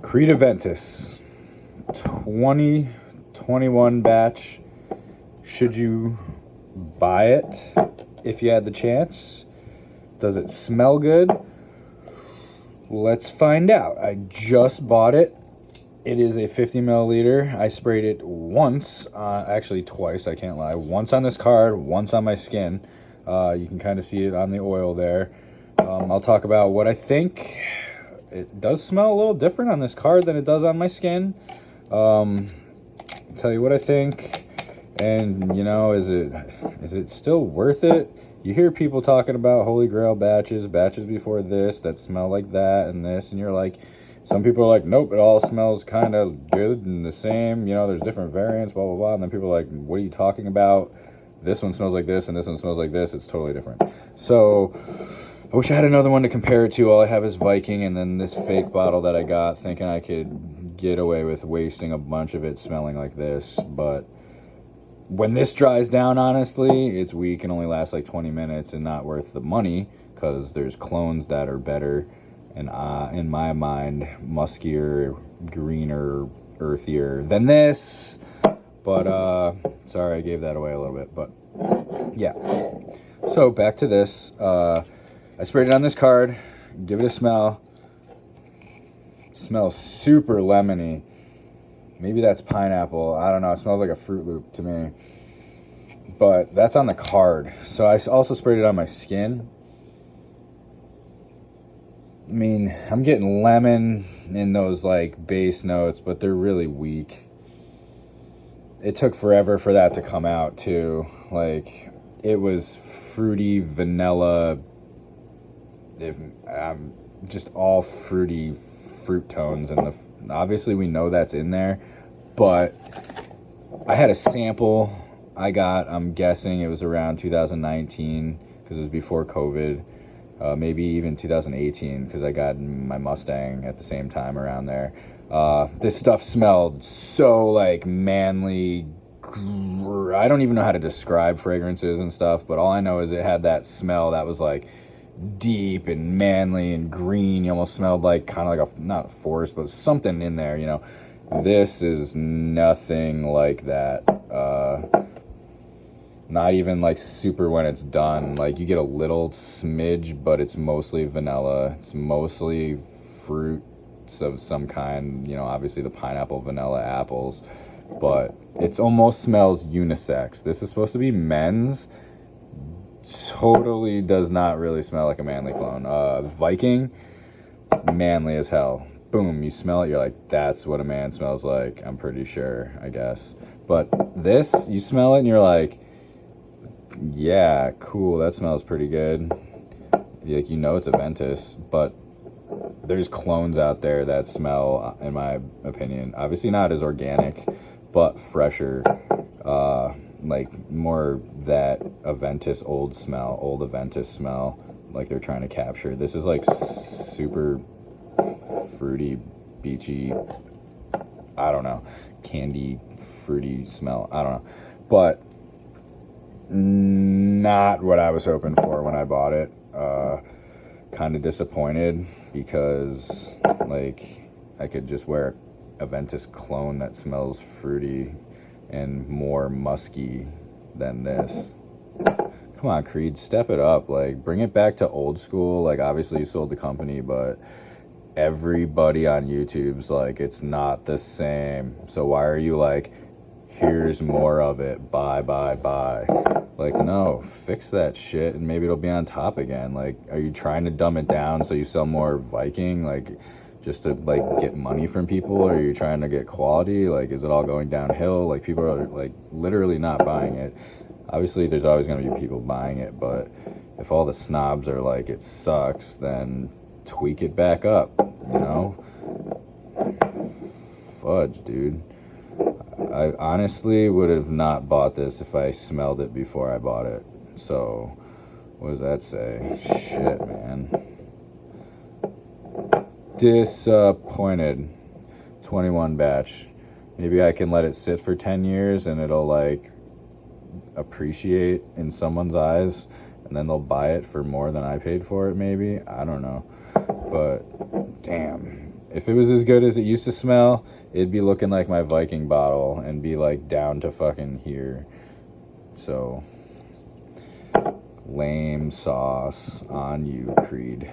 CREED AVENTUS 2021 batch. Should you buy it if you had the chance? Does it smell good? Let's find out. I just bought it. It is a 50 milliliter. I sprayed it once, actually twice, I can't lie. Once on this card, once on my skin. You can kind of see it on the oil there. I'll talk about what I think. It does smell a little different on this card than it does on my skin. I'll tell you what I think. And, you know, is it still worth it? You hear people talking about Holy Grail batches before this that smell like that and this, and you're like, some people are like, nope, it all smells kind of good and the same. You know, there's different variants, blah, blah, blah. And then people are like, what are you talking about? This one smells like this and this one smells like this. It's totally different. So I wish I had another one to compare it to. All I have is Viking and then this fake bottle that I got, thinking I could get away with wasting a bunch of it smelling like this. But when this dries down, honestly, it's weak and only lasts like 20 minutes and not worth the money, because there's clones that are better and, in my mind, muskier, greener, earthier than this. But sorry I gave that away a little bit, but yeah. So back to this. I sprayed it on this card. Give it a smell. Smells super lemony. Maybe that's pineapple. I don't know. It smells like a Fruit Loop to me. But that's on the card. So I also sprayed it on my skin. I mean, I'm getting lemon in those like base notes, but they're really weak. It took forever for that to come out too. Like, it was fruity, vanilla, just all fruity fruit tones, and obviously we know that's in there, but I had a sample I'm guessing it was around 2019, because it was before COVID, maybe even 2018, because I got my Mustang at the same time around there. This stuff smelled so like manly. I don't even know how to describe fragrances and stuff, but all I know is it had that smell that was like deep and manly and green. You almost smelled like kind of like not a forest, but something in there, you know. This is nothing like that. Not even like super when it's done. Like, you get a little smidge, but it's mostly vanilla. It's mostly fruits of some kind, you know, obviously the pineapple, vanilla, apples, but it almost smells unisex. This is supposed to be men's. Totally does not really smell like a manly clone. Viking, manly as hell. Boom, you smell it, you're like, that's what a man smells like, I'm pretty sure, I guess. But this, you smell it and you're like, yeah, cool, that smells pretty good. Like, you know it's Aventus, but there's clones out there that smell, in my opinion, obviously not as organic, but fresher. Like more that Aventus old Aventus smell, like they're trying to capture. This is like super fruity, beachy, I don't know, candy, fruity smell, I don't know, but not what I was hoping for when I bought it. Kind of disappointed, because like I could just wear a Aventus clone that smells fruity and more musky than this. Come on, Creed, step it up. Like, bring it back to old school. Like, obviously you sold the company, but everybody on YouTube's like, it's not the same. So why are you like, here's more of it, buy. Like, no, fix that shit and maybe it'll be on top again. Like, are you trying to dumb it down so you sell more Viking? Like, just to like get money from people, or are you trying to get quality? Like, is it all going downhill? Like, people are like literally not buying it. Obviously there's always going to be people buying it, but if all the snobs are like, it sucks, then tweak it back up, you know? Fudge, dude. I honestly would have not bought this if I smelled it before I bought it. So what does that say? Shit, man. Disappointed. 21 batch. Maybe I can let it sit for 10 years and it'll like appreciate in someone's eyes, and then they'll buy it for more than I paid for it, maybe. I don't know. But damn, If it was as good as it used to smell, it'd be looking like my Viking bottle and be like down to fucking here. So, lame sauce on you, Creed.